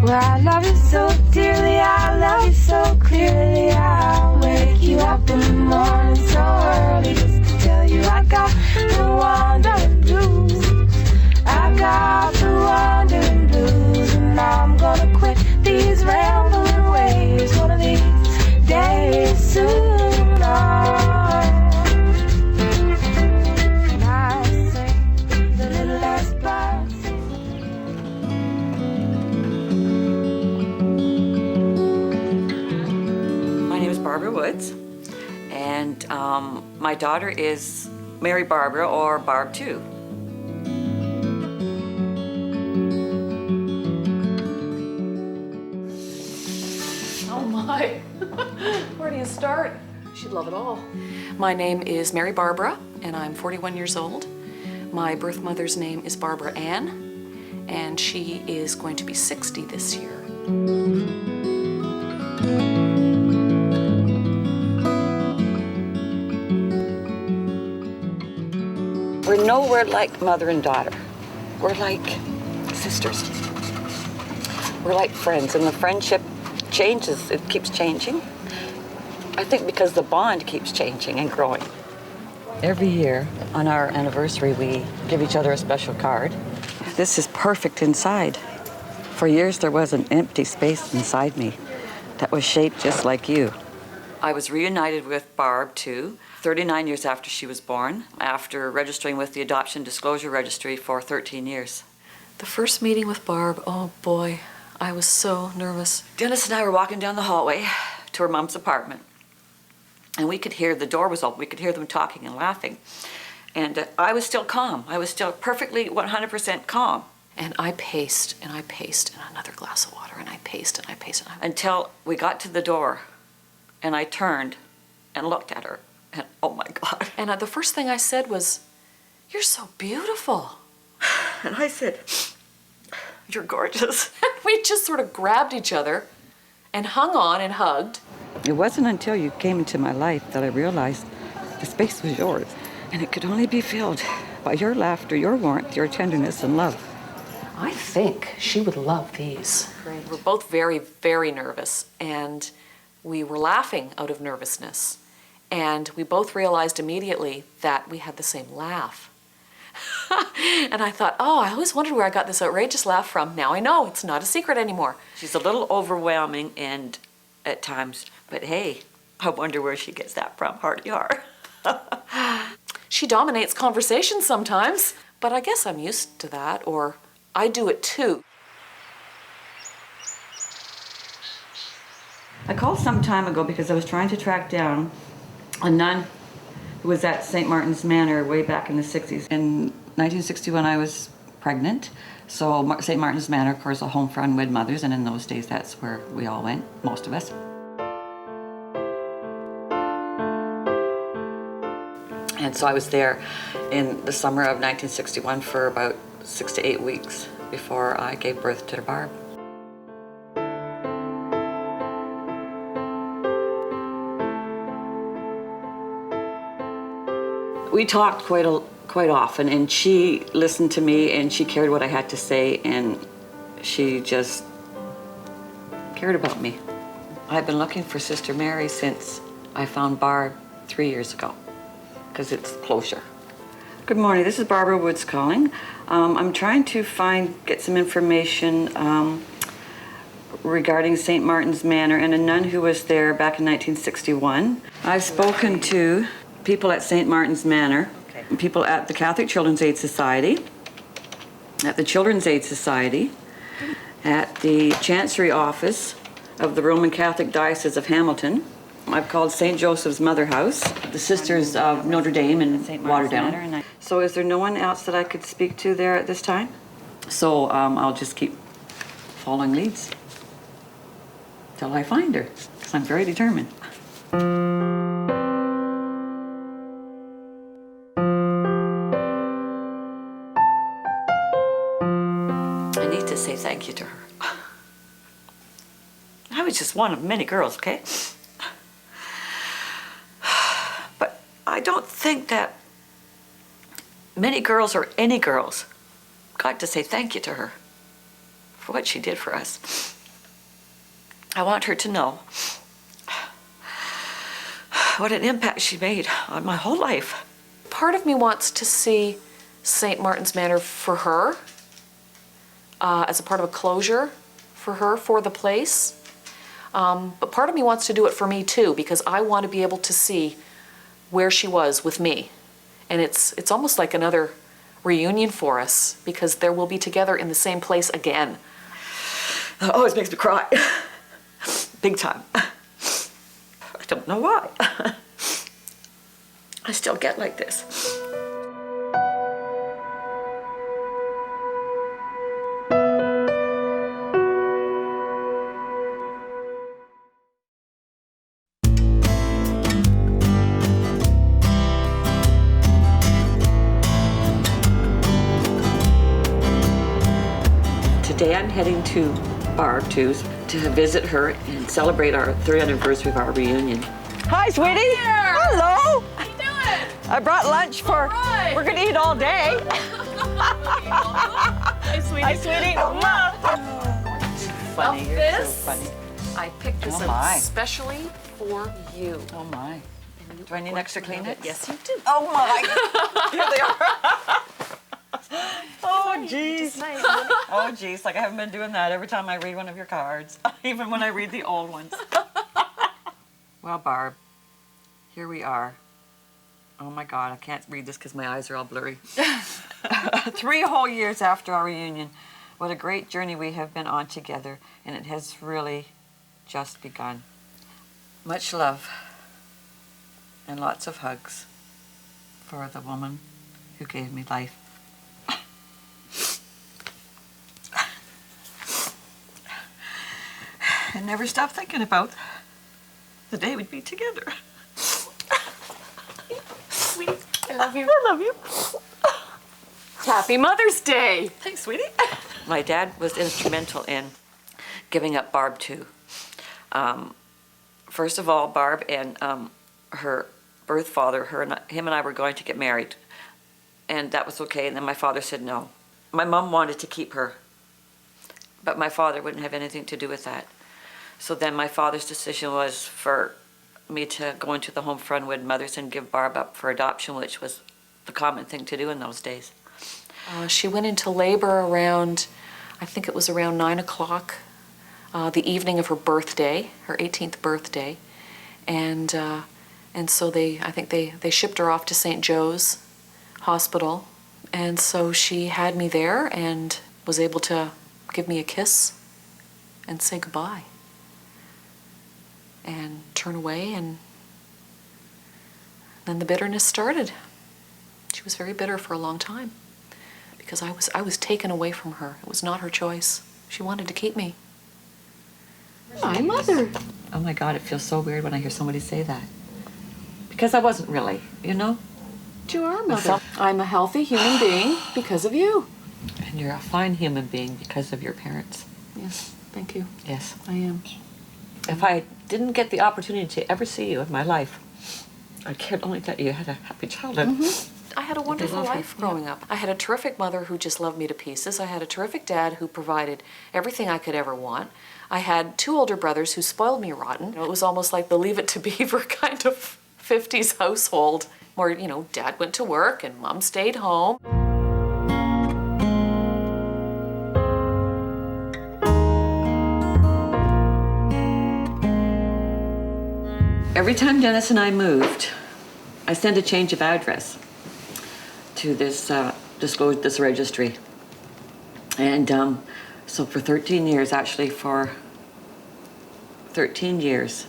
Well, I love you so dearly, I love you so clearly. I'll wake you up in the morning so early just to tell you I got the wandering blues. I got the wandering blues, and I'm gonna quit these rambling ways one of these days soon. And I sing the little last bird sing. My name is Barbara Woods, and my daughter is Mary Barbara, or Barb too. Oh my, where do you start? She'd love it all. My name is Mary Barbara, and I'm 41 years old. My birth mother's name is Barbara Ann, and she is going to be 60 this year. We're nowhere like mother and daughter. We're like sisters. We're like friends, and the friendship changes, it keeps changing. I think because the bond keeps changing and growing. Every year on our anniversary, we give each other a special card. This is perfect inside. For years, there was an empty space inside me that was shaped just like you. I was reunited with Barb, too, 39 years after she was born, after registering with the Adoption Disclosure Registry for 13 years. The first meeting with Barb, oh boy, I was so nervous. Dennis and I were walking down the hallway to her mom's apartment, and we could hear the door was open. We could hear them talking and laughing. And I was still calm. I was still perfectly 100% calm. And I paced and I paced, and another glass of water, and I paced and I paced. Until we got to the door, and I turned and looked at her, and oh my God. And the first thing I said was, "You're so beautiful." And I said, "You're gorgeous." We just sort of grabbed each other and hung on and hugged. It wasn't until you came into my life that I realized the space was yours, and it could only be filled by your laughter, your warmth, your tenderness and love. I think she would love these. We're both very, very nervous, and we were laughing out of nervousness. And we both realized immediately that we had the same laugh. And I thought, oh, I always wondered where I got this outrageous laugh from. Now I know, it's not a secret anymore. She's a little overwhelming and at times, but hey, I wonder where she gets that from. Hardly are. She dominates conversation sometimes, but I guess I'm used to that, or I do it too. I called some time ago because I was trying to track down a nun who was at St. Martin's Manor way back in the 60s. In 1961, I was pregnant. So St. Martin's Manor, of course, a home for unwed mothers, and in those days, that's where we all went, most of us. And so I was there in the summer of 1961 for about 6 to 8 weeks before I gave birth to Barb. We talked quite often, and she listened to me, and she cared what I had to say, and she just cared about me. I've been looking for Sister Mary since I found Barb 3 years ago, because it's closure. Good morning, this is Barbara Woods calling. I'm trying to get some information regarding St. Martin's Manor and a nun who was there back in 1961. I've spoken to people at St. Martin's Manor, people at the Catholic Children's Aid Society, at the Children's Aid Society, at the Chancery Office of the Roman Catholic Diocese of Hamilton. I've called St. Joseph's Mother House, the Sisters of Notre Dame in Waterdown. So is there no one else that I could speak to there at this time? So I'll just keep following leads till I find her, because I'm very determined. I need to say thank you to her. I was just one of many girls, okay? I don't think that many girls or any girls got to say thank you to her for what she did for us. I want her to know what an impact she made on my whole life. Part of me wants to see St. Martin's Manor for her, as a part of a closure for her, for the place. But part of me wants to do it for me too, because I want to be able to see where she was with me. And it's almost like another reunion for us, because there we'll be together in the same place again. It always makes me cry. Big time. I don't know why. I still get like this. Today I'm heading to Barb to visit her and celebrate our 3rd anniversary of our reunion. Hi, sweetie. Hi there. Hello. How you doing? I brought lunch for. Right. We're gonna eat all day. Hi, sweetie. Hi, sweetie. Funny. You're this, so funny. I picked this Oh, up my. especially for you. Oh my. Do I need extra Kleenex? Yes, you do. Oh my. Here they are. Oh geez. Oh geez, like I haven't been doing that every time I read one of your cards, even when I read the old ones. Well, Barb, here we are. Oh my God, I can't read this because my eyes are all blurry. 3 whole years after our reunion. What a great journey we have been on together, and it has really just begun. Much love and lots of hugs for the woman who gave me life. I never stopped thinking about the day we'd be together. Sweetie, I love you. I love you. Happy Mother's Day. Thanks, sweetie. My dad was instrumental in giving up Barb too. First of all, Barb and her birth father, him and I were going to get married, and that was okay. And then my father said no. My mom wanted to keep her, but my father wouldn't have anything to do with that. So then my father's decision was for me to go into the home for unwed mothers and give Barb up for adoption, which was the common thing to do in those days. She went into labor around, I think it was around 9 o'clock, the evening of her birthday, her 18th birthday. And so I think they shipped her off to St. Joe's Hospital. And so she had me there and was able to give me a kiss and say goodbye. And turn away, and then the bitterness started. She was very bitter for a long time because I was taken away from her. It was not her choice. She wanted to keep me. My mother. Oh my God, it feels so weird when I hear somebody say that. Because I wasn't really, you know? But you are mother. I'm a healthy human being because of you. And you're a fine human being because of your parents. Yes, thank you. Yes. I am. If I didn't get the opportunity to ever see you in my life, I cared only that you had a happy childhood. I had a wonderful life growing up. I had a terrific mother who just loved me to pieces. I had a terrific dad who provided everything I could ever want. I had 2 older brothers who spoiled me rotten. It was almost like the Leave It to Beaver kind of 50s household where, Dad went to work and Mom stayed home. Every time Dennis and I moved, I sent a change of address to this this registry. And so for 13 years, actually for 13 years,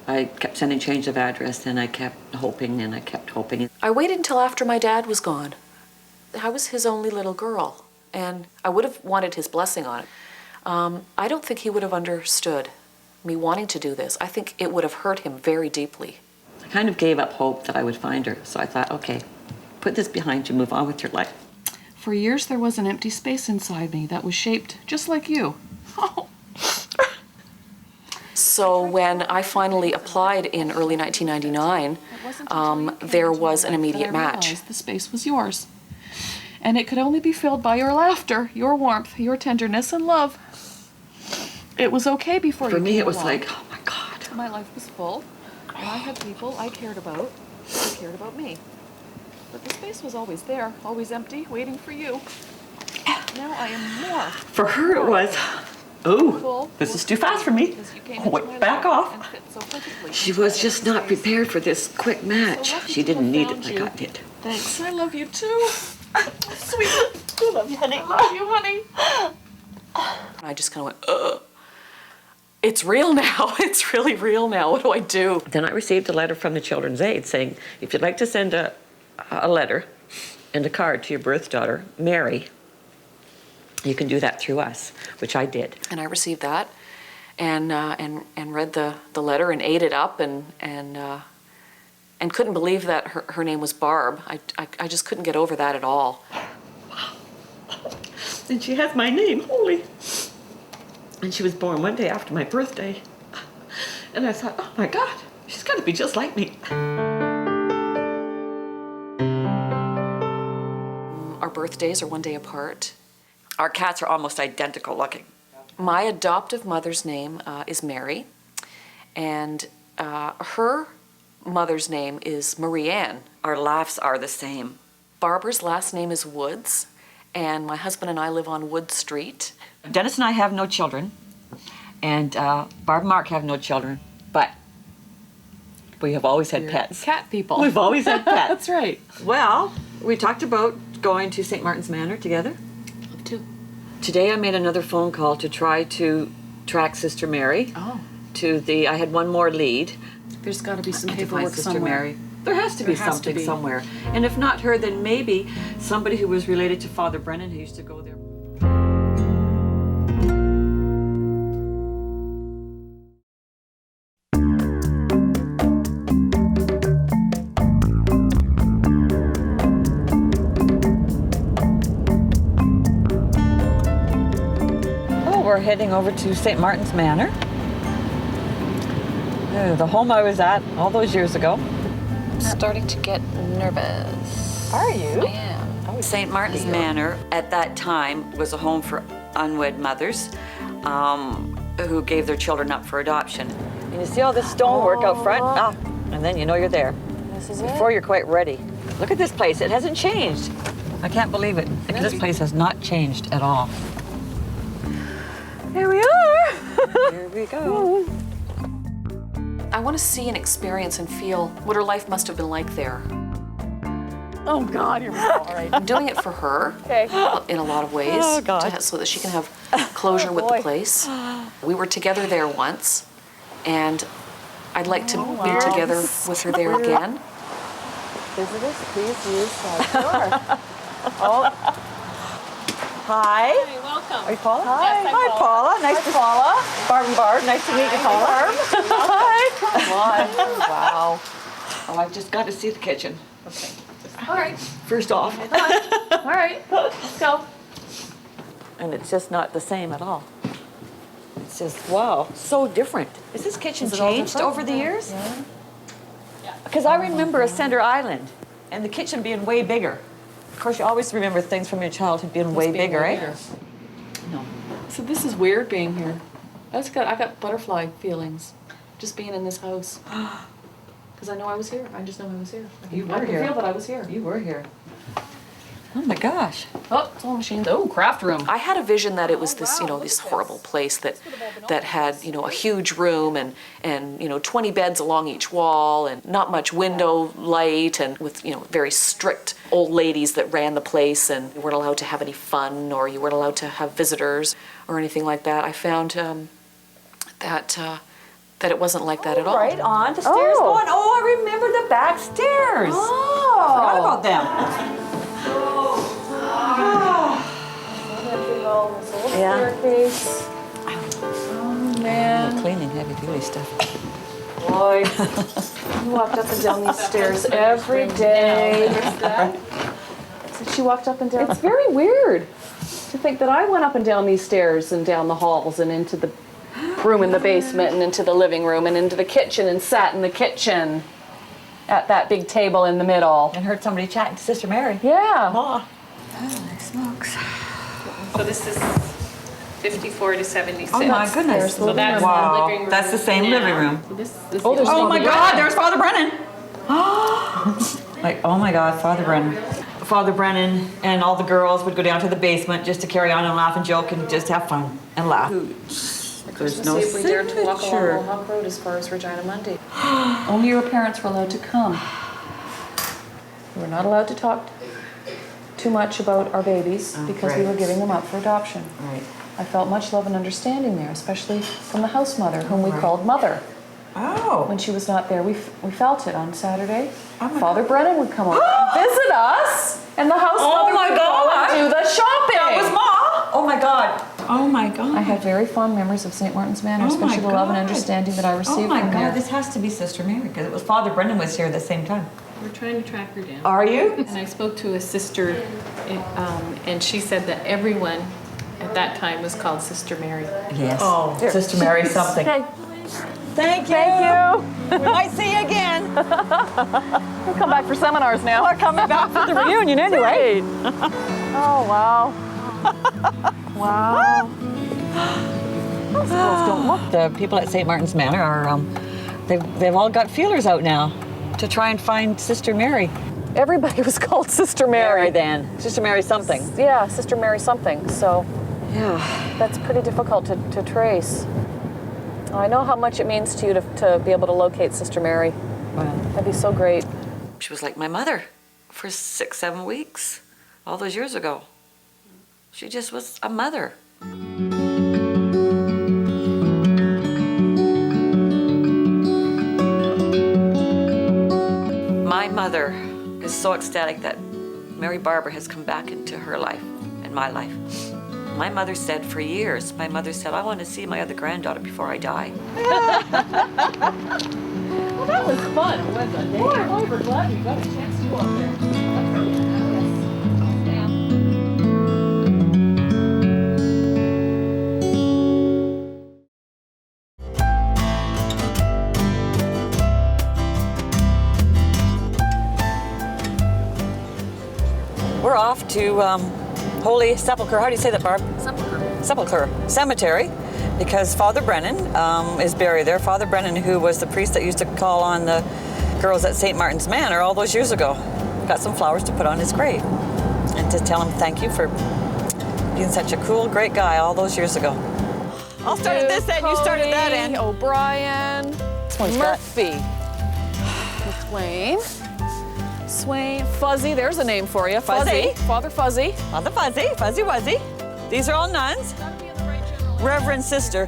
I kept sending change of address, and I kept hoping and I kept hoping. I waited until after my dad was gone. I was his only little girl, and I would have wanted his blessing on it. I don't think he would have understood me wanting to do this. I think it would have hurt him very deeply. I kind of gave up hope that I would find her, so I thought, okay, put this behind you, move on with your life. For years there was an empty space inside me that was shaped just like you. Oh. So when I finally applied in early 1999, there was an immediate match. The space was yours. And it could only be filled by your laughter, your warmth, your tenderness and love. It was okay before you For me, came it was along. like, oh my God. My life was full, and I had people I cared about who cared about me. But the space was always there, always empty, waiting for you. Now I am more. For her, it was, oh, full this is too fast for me. because you came Oh, into my wait, back life off. and fit so perfectly. She was just not prepared for this quick match. lucky She to didn't have need found it like you. I did. Thanks. I love you too. Sweet. I love you, honey. I love you, honey. I just kind of went, ugh. It's real now. It's really real now. What do I do? Then I received a letter from the Children's Aid saying, if you'd like to send a letter and a card to your birth daughter, Mary, you can do that through us, which I did. And I received that, and read the letter and ate it up, and couldn't believe that her name was Barb. I just couldn't get over that at all. And she has my name, holy. And she was born one day after my birthday. And I thought, oh my God, she's got to be just like me. Our birthdays are one day apart. Our cats are almost identical looking. My adoptive mother's name is Mary, and her mother's name is Marie Ann. Our laughs are the same. Barbara's last name is Woods, and my husband and I live on Wood Street. Dennis and I have no children, and Barb and Mark have no children, but we have always had pets. Cat people. We've always had pets. That's right. Well, we talked about going to St. Martin's Manor together. Love to. Today I made another phone call to try to track Sister Mary Oh, to the, I had one more lead. there's got to be some To find paperwork Sister somewhere. Mary. There has to be There has to something be. somewhere. And if not her, then maybe somebody who was related to Father Brennan who used to go there. Oh, we're heading over to St. Martin's Manor. The home I was at all those years ago. I'm starting to get nervous. Are you? I am. St. Martin's Manor at that time was a home for unwed mothers who gave their children up for adoption. And you see all this stonework out front? Ah, and then you know you're there. This is Before you're quite ready. Look at this place, it hasn't changed. I can't believe it. This place has not changed at all. Here we are. Here we go. I want to see and experience and feel what her life must have been like there. Oh God, you're all right. I'm doing it for her in a lot of ways, Oh, God. so that she can have closure with the place. We were together there once, and I'd like to be together with her there again. Visitors, please use side door. Hi. Hey, welcome. Are you Paula? Hi. Yes, I'm Hi, Paula. Nice to Paula. Barb and Barb. Nice to meet you, Paula. Hi. Come on. Wow. Oh, I've just got to see the kitchen. Okay. All right. First off. All right. Let's go. And it's just not the same at all. It's just, wow, so different. Is this kitchen changed over the years? Yeah. Because I remember a center island and the kitchen being way bigger. Of course, you always remember things from your childhood being way bigger, right? No. So this is weird being here. I got butterfly feelings just being in this house. Because I know I was here. I just know I was here. I can feel that I was here. You were here. Oh my gosh. Oh, it's all machines. Oh, craft room. I had a vision that it was this, this horrible place that had, a huge room and 20 beds along each wall and not much window light and with, very strict old ladies that ran the place and you weren't allowed to have any fun or you weren't allowed to have visitors or anything like that. I found that it wasn't like that at all. Right on, the stairs going. Oh, I remember the back stairs. Oh. Forgot about them. Yeah. Staircase. Oh, man. Cleaning heavy duty stuff. Boy, you walked up and down these stairs every day. So she walked up and down. It's very weird to think that I went up and down these stairs and down the halls and into the room in the basement and into the living room and into the kitchen and sat in the kitchen at that big table in the middle. And heard somebody chatting to Sister Mary. Yeah. Oh. Holy smokes. So this is 54 to 76. Oh my goodness. So that's the Wow. living room. That's the same now. living room. So this is Oh, there's Oh my Father God, Brennan. there's Father Brennan. Like, oh my God, Father Brennan. Father Brennan and all the girls would go down to the basement just to carry on and laugh and joke and just have fun and laugh. There's no See if we dared to walk along signature. Mohawk Road as far as Regina Mundy. Only your parents were allowed to come. We were not allowed to talk too much about our babies because we were right. giving them up for adoption. Right. I felt much love and understanding there, especially from the house mother, whom we Right. called Mother. Oh. When she was not there, we felt it on Saturday. Oh my Father Brennan would come over and visit us, and the house Oh mother my would go God. and do the shopping. That was Ma. Oh my God. Oh my God. I have very fond memories of St. Martin's Manor, Oh my especially the love and God. understanding that I received Oh my from God, here. this has to be Sister Mary because it was Father Brennan was here at the same time. We're trying to track her down. Are you? And I spoke to a sister, and she said that everyone at that time was called Sister Mary. Yes. Oh, Sister Mary something. Okay, Thank you. thank you. We might see you again. We'll come back for seminars now. We're coming back for the reunion anyway. Oh, wow. Wow. Those girls don't look. The people at St. Martin's Manor are, they've all got feelers out now to try and find Sister Mary. Everybody was called Sister Mary. then. Sister Mary something. Yeah, Sister Mary something. So Yeah. that's pretty difficult to trace. I know how much it means to you to be able to locate Sister Mary. Well, That'd be so great. she was like my mother for 6-7 weeks, all those years ago. She just was a mother. My mother is so ecstatic that Mary Barbara has come back into her life and my life. My mother said for years, I want to see my other granddaughter before I die. Well, that was fun, wasn't it? Boy, I'm over glad you got a chance to go up there. We're off to Holy Sepulchre. How do you say that, Barb? Sepulchre Cemetery, because Father Brennan is buried there. Father Brennan, who was the priest that used to call on the girls at St. Martin's Manor all those years ago. Got some flowers to put on his grave and to tell him thank you for being such a cool, great guy all those years ago. I'll start at this end, you start at that end. O'Brien, one's Murphy, McLean, Swain, Fuzzy. There's a name for you. Fuzzy. Father Fuzzy. Father Fuzzy, Fuzzy Wuzzy. These are all nuns. Reverend Sister,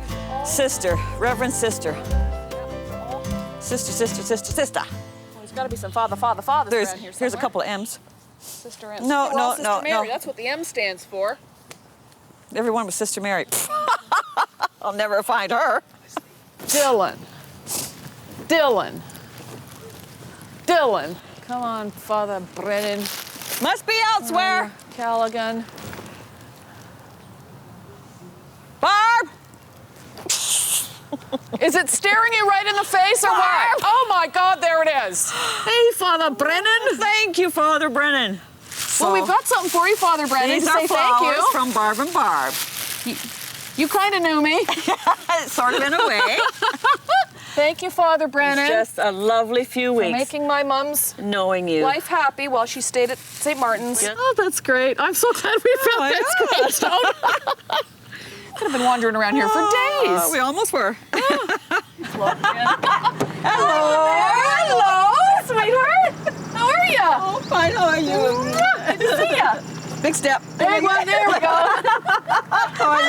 Reverend Sister. Sister. Well, there's got to be some fathers around here Here's a somewhere. couple of M's. Sister M. No, Well, no, Sister no, Mary, no. that's what the M stands for. Everyone was Sister Mary. I'll never find her. Dylan. Come on, Father Brennan. Must be elsewhere. Callaghan. Barb! Is it staring you right in the face or what? Oh my God, there it is. Hey, Father Brennan. Thank you, Father Brennan. Well, we've got something for you, Father Brennan, These to are say thank flowers you. from Barb and Barb. You kind of knew me. Sort of in a way. Thank you, Father Brennan, Just a lovely few for weeks making my mom's knowing you. life happy while she stayed at St. Martin's. Yeah. Oh, that's great. I'm so glad we found my this God. gravestone. Could have been wandering around here for days. We almost were. Hello. Hello. Sweetheart. How are you? Oh, fine. How are you? Good to see you. Big step. Big one. There we go. How are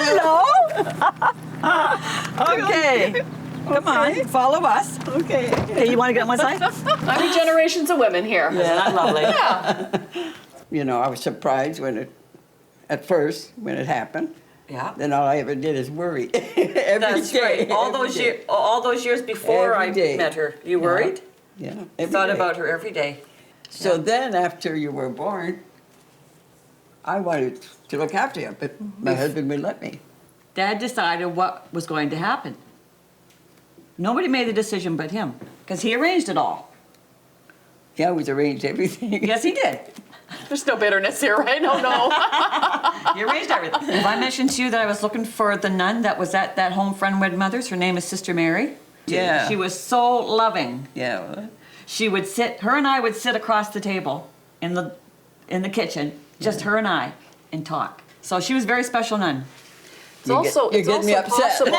you? Okay. Come on, follow us. Okay. Okay, you want to get on one side? 3 generations of women here. Isn't that lovely? You know, I was surprised at first when it happened. Yeah. Then all I ever did is worry. Every That's day, right. All every those day. years before Every I day. met her, you worried? Yeah. You every thought day. about her every day. So then, after you were born, I wanted to look after you, but my husband wouldn't let me. Dad decided what was going to happen. Nobody made the decision but him, because he arranged it all. He always arranged everything. Yes, he did. There's no bitterness here, right? No. You arranged everything. Have I mentioned to you that I was looking for the nun that was at that home friend wed mother's? Her name is Sister Mary. Yeah. She was so loving. Yeah. She would sit, her and I would sit across the table in the kitchen, just her and I, and talk. So she was a very special nun. You're getting me upset. Possible.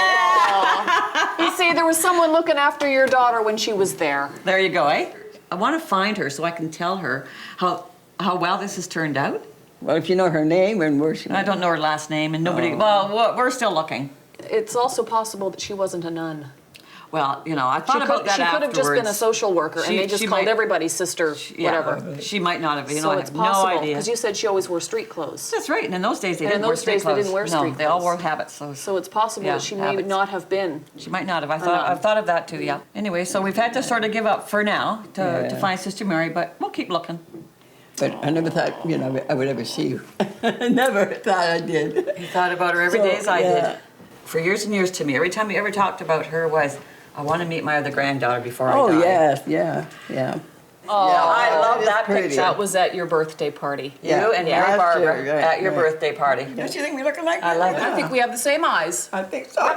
You see, there was someone looking after your daughter when she was there. There you go, eh? I want to find her so I can tell her how well this has turned out. Well, if you know her name and where she I don't know her last name, and nobody, well, we're still looking. It's also possible that she wasn't a nun. Well, you know, I thought about that She could have just been a social worker, and they just called everybody sister, whatever. She might not have, you know, So I it's have no possible, idea. because you said she always wore street clothes. That's right, and in those days they And in didn't wear those street days they clothes. didn't wear street No, they all clothes. wore habits, so So it's possible Yeah, that she may habits. not have been. she might not have. I've thought of that too, yeah. Anyway, so we've had to sort of give up for now to find Sister Mary, but we'll keep looking. But I never thought, you know, I would ever see you. I never thought I did. You thought about her every day as I yeah. did. For years and years, Timmy, every time we ever talked about her was, I want to meet my other granddaughter before I die. Oh, yes, yeah. Oh, I love that pretty. picture. That was at your birthday party. You and Mary last Barbara year, right, at your right. birthday party. Don't you think we looking like I love that? it. I think we have the same eyes. I think so.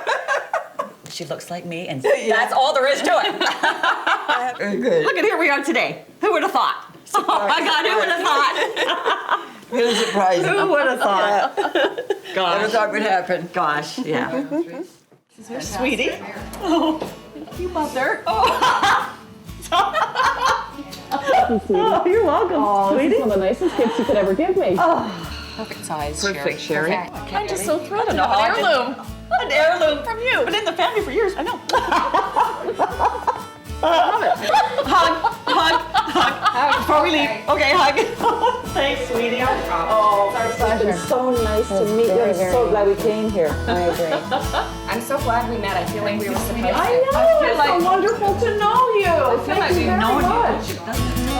She looks like me, and that's all there is to it. Very good. Look at here we are today. Who would have thought? Oh my God, who would have thought? Really surprising. Who would have thought? Never Gosh, thought would happen. gosh, yeah. Sweetie. You mother. Oh, you're welcome, sweetie. This is one of the nicest gifts you could ever give me. Perfect size, Perfect, Sherry. I'm just so thrilled to know have how an I heirloom. An heirloom from you. Been in the family for years. I know. Hug. Before we leave. Okay, hug. Thanks, sweetie. It's been so nice to meet you. I'm so glad we came here. I agree. I'm so glad we met. I feel like we were supposed to. I know. It's so wonderful to know you. I feel like Thank you we've very known much. Doesn't it?